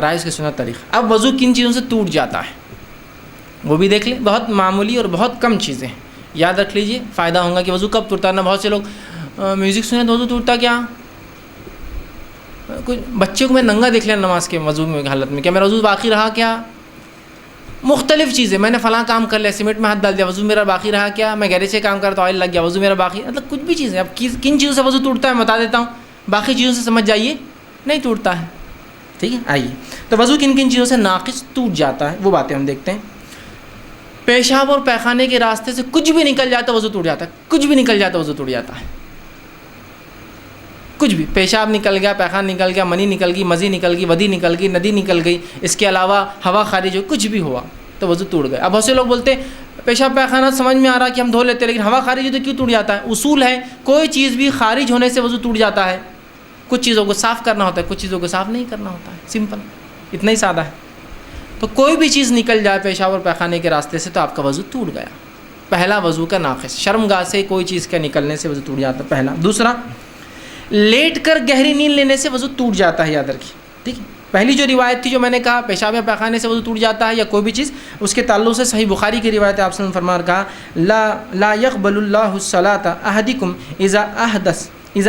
فرائض کے سنت طریقہ۔ اب وضو کن چیزوں سے ٹوٹ جاتا ہے وہ بھی دیکھ لیں، بہت معمولی اور بہت کم چیزیں ہیں، یاد رکھ لیجئے، فائدہ ہوگا کہ وضو کب ٹوٹتا ہے۔ نہ بہت سے لوگ میوزک سنیں تو وضو ٹوٹتا کیا، کوئی بچے کو میں ننگا دیکھ لیا نماز کے وضو میں حالت میں، کیا میرا وضو باقی رہا کیا؟ مختلف چیزیں، میں نے فلاں کام کر لیا، سیمنٹ میں ہاتھ ڈال دیا، وضو میرا باقی رہا کیا؟ میں گیرے سے کام کرا تو آئل لگ گیا، وضو میرا باقی، مطلب کچھ بھی چیزیں۔ اب کن چیزوں سے وضو ٹوٹتا ہے میں بتا دیتا ہوں، باقی چیزوں سے سمجھ جائیے نہیں ٹوٹتا ہے، ٹھیک ہے۔ آئیے تو وضو کن کن چیزوں سے ناقص ٹوٹ جاتا ہے وہ باتیں ہم دیکھتے ہیں۔ پیشاب اور پیخانے کے راستے سے کچھ بھی نکل جاتا ہے وضو ٹوٹ جاتا ہے، کچھ بھی نکل جاتا ہے وضو ٹوٹ جاتا ہے، کچھ بھی، پیشاب نکل گیا، پیخان نکل گیا، منی نکل گئی، مزی نکل گئی، ودی نکل گئی، ندی نکل گئی، اس کے علاوہ ہوا خارج ہو، کچھ بھی ہوا تو وضو ٹوٹ گیا۔ اب بہت سے لوگ بولتے ہیں پیشاب پیخانہ سمجھ میں آ رہا کہ ہم دھو لیتے ہیں، لیکن ہوا خارج ہو تو کیوں ٹوٹ جاتا ہے؟ اصول ہے کوئی چیز بھی خارج ہونے سے وضو ٹوٹ جاتا ہے، کچھ چیزوں کو صاف کرنا ہوتا ہے، کچھ چیزوں کو صاف نہیں کرنا ہوتا ہے، سمپل، اتنا ہی سادہ ہے۔ تو کوئی بھی چیز نکل جائے پیشاب اور پیخانے کے راستے سے تو آپ کا وضو ٹوٹ گیا، پہلا وضو کا ناقص۔ شرمگاہ سے کوئی چیز کے نکلنے سے وضو ٹوٹ جاتا ہے، پہلا۔ دوسرا، لیٹ کر گہری نیند لینے سے وضو ٹوٹ جاتا ہے، یاد رکھیے، ٹھیک ہے۔ پہلی جو روایت تھی جو میں نے کہا پیشاب یا پیخانے سے وضو ٹوٹ جاتا ہے یا کوئی بھی چیز، اس کے تعلق سے صحیح بخاری کی روایت ہے، آپ صلی اللہ علیہ وسلم نے کہا لا يقبل اللہ الصلاۃ احدکم اذا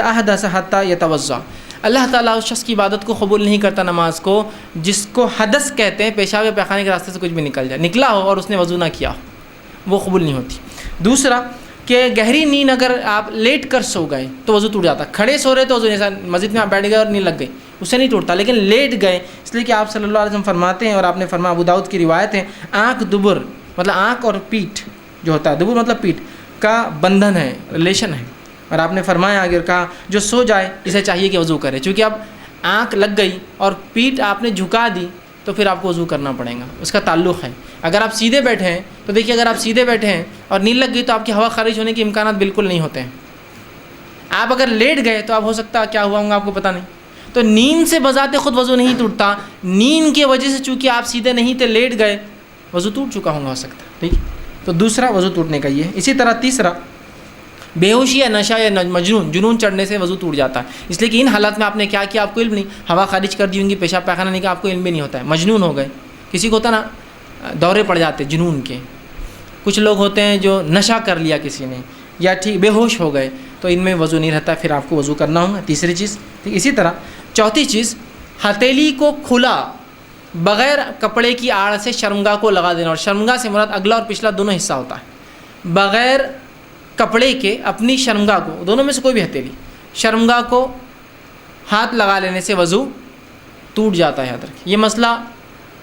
احدث حتى يتوضا، اللہ تعالیٰ اس شخص کی عبادت کو قبول نہیں کرتا، نماز کو، جس کو حدث کہتے ہیں، پیشاب یا پیخانے کے راستے سے کچھ بھی نکل جائے، نکلا ہو اور اس نے وضو نہ کیا ہو، وہ قبول نہیں ہوتی۔ دوسرا کہ گہری نیند اگر آپ لیٹ کر سو گئے تو وضو ٹوٹ جاتا، کھڑے سو رہے تو وضو، جیسا مسجد میں آپ بیٹھ گئے اور نیند لگ گئی اس سے نہیں ٹوٹتا، لیکن لیٹ گئے، اس لیے کہ آپ صلی اللہ علیہ وسلم فرماتے ہیں، اور آپ نے فرمایا، ابو داؤد کی روایت ہے، آنکھ دبر مطلب آنکھ اور پیٹھ جو ہوتا ہے، دبر مطلب پیٹھ کا بندھن ہے، ریلیشن ہے، اور آپ نے فرمایا اگر کہا جو سو جائے اسے چاہیے کہ وضو کرے، چونکہ اب آنکھ لگ گئی اور پیٹھ آپ نے جھکا دی تو پھر آپ کو وضو کرنا پڑے گا، اس کا تعلق ہے۔ اگر آپ سیدھے بیٹھے ہیں تو دیکھیے، اگر آپ سیدھے بیٹھے ہیں اور نیند لگ گئی تو آپ کی ہوا خارج ہونے کے امکانات بالکل نہیں ہوتے ہیں۔ آپ اگر لیٹ گئے تو آپ ہو سکتا ہے کیا ہوا ہوگا آپ کو پتہ نہیں، تو نیند سے بذات خود وضو نہیں ٹوٹتا، نیند کی وجہ سے چونکہ آپ سیدھے نہیں تھے، لیٹ گئے، وضو ٹوٹ چکا ہوگا، ہو سکتا ہے، ٹھیک۔ تو دوسرا وضو ٹوٹنے کا یہ ہے۔ اسی طرح تیسرا، بے ہوشی یا نشہ یا جنون چڑھنے سے وضو ٹوٹ جاتا ہے، اس لیے کہ ان حالات میں آپ نے کیا کیا آپ کو علم نہیں، ہوا خارج کر دی ہوں گی، پیشاب پیخانہ نہیں کا آپ کو علم بھی نہیں ہوتا ہے، مجنون ہو گئے۔ کسی کو ہوتا نا دورے پڑ جاتے جنون کے، کچھ لوگ ہوتے ہیں جو نشہ کر لیا کسی نے، یا ٹھیک بے ہوش ہو گئے، تو ان میں وضو نہیں رہتا، پھر آپ کو وضو کرنا ہوگا، تیسری چیز، ٹھیک۔ اسی طرح چوتھی چیز، ہتھیلی کو کھلا بغیر کپڑے کی آڑ سے شرمگاہ کو لگا دینا، اور شرمگاہ سے مراد اگلا اور پچھلا دونوں حصہ ہوتا ہے، بغیر کپڑے کے اپنی شرمگاہ کو، دونوں میں سے کوئی بھی ہتھیلی، شرمگاہ کو ہاتھ لگا لینے سے وضو ٹوٹ جاتا ہے، یاد رکھیں۔ یہ مسئلہ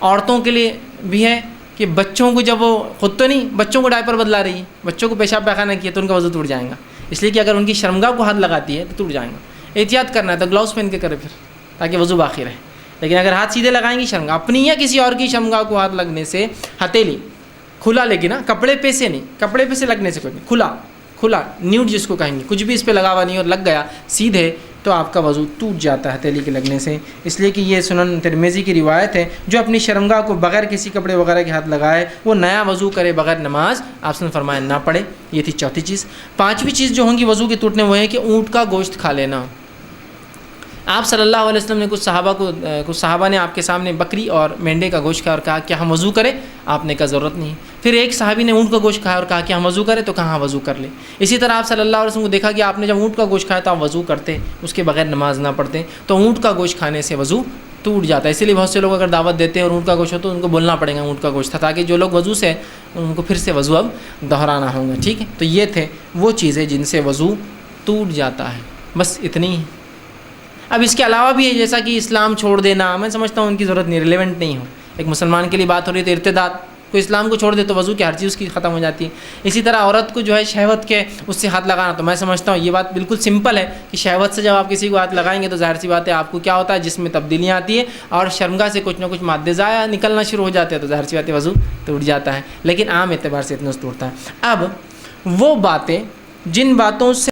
عورتوں کے لیے بھی ہے کہ بچوں کو جب وہ خود تو نہیں، بچوں کو ڈائپر بدلا رہی ہے، بچوں کو پیشاب پیخانہ کیا تو ان کا وضو ٹوٹ جائے گا، اس لیے کہ اگر ان کی شرمگاہ کو ہاتھ لگاتی ہے تو ٹوٹ جائے گا۔ احتیاط کرنا ہے تو گلاؤز پہن کے کرے پھر، تاکہ وضو باقی رہے، لیکن اگر ہاتھ سیدھے لگائیں گی شرمگاہ اپنی یا کسی اور کی شرمگاہ کو ہاتھ لگنے سے، ہتھیلی کھلا، لیکن کپڑے پہ سے نہیں، کپڑے پہ سے لگنے سے کوئی نہیں، کھلا نیوڈ جس کو کہیں گے، کچھ بھی اس پہ لگا ہوا نہیں اور لگ گیا سیدھے تو آپ کا وضو ٹوٹ جاتا ہے ہتھیلی کے لگنے سے، اس لیے کہ یہ سنن ترمذی کی روایت ہے، جو اپنی شرمگاہ کو بغیر کسی کپڑے وغیرہ کے ہاتھ لگائے وہ نیا وضو کرے، بغیر نماز آپ نے فرمایا نہ پڑھے۔ یہ تھی چوتھی چیز۔ پانچویں چیز جو ہوں گی وضو کے ٹوٹنے وہ ہے کہ اونٹ کا گوشت کھا لینا۔ آپ صلی اللہ علیہ وسلم نے کچھ صحابہ نے آپ کے سامنے بکری اور مینڈے کا گوشت کھایا اور کہا کہ ہم وضو کریں، آپ نے کہا ضرورت نہیں۔ پھر ایک صحابی نے اونٹ کا گوشت کھایا اور کہا کہ ہم وضو کریں، تو کہاں وضو کر لیں۔ اسی طرح آپ صلی اللہ علیہ وسلم کو دیکھا کہ آپ نے جب اونٹ کا گوشت کھایا تو آپ وضو کرتے، اس کے بغیر نماز نہ پڑھتے، تو اونٹ کا گوشت کھانے سے وضو ٹوٹ جاتا ہے۔ اسی لیے بہت سے لوگ اگر دعوت دیتے ہیں اور اونٹ کا گوشت ہو تو ان کو بولنا پڑے گا اونٹ کا گوشت تھا، تاکہ جو لوگ وضو سے ان کو پھر سے وضو اب دہرانا ہوگا، ٹھیک ہے۔ تو یہ تھے وہ چیزیں جن سے وضو ٹوٹ جاتا ہے، بس اتنی ہی۔ اب اس کے علاوہ بھی ہے، جیسا کہ اسلام چھوڑ دینا، میں سمجھتا ہوں ان کی ضرورت نہیں، ریلیونٹ نہیں ہو، ایک مسلمان کے لیے بات ہو رہی ہے تو ارتداد، کوئی اسلام کو چھوڑ دے تو وضو کی ہر چیز اس کی ختم ہو جاتی ہے۔ اسی طرح عورت کو جو ہے شہوت کے اس سے ہاتھ لگانا، تو میں سمجھتا ہوں یہ بات بالکل سمپل ہے کہ شہوت سے جب آپ کسی کو ہاتھ لگائیں گے تو ظاہر سی بات ہے آپ کو کیا ہوتا ہے، جس میں تبدیلیاں آتی ہیں اور شرمگاہ سے کچھ نہ کچھ مادے ضائع نکلنا شروع ہو جاتے ہیں، تو ظاہر سی بات ہے وضو ٹوٹ جاتا ہے، لیکن عام اعتبار سے اتنا ٹوٹتا ہے۔ اب وہ باتیں جن باتوں سے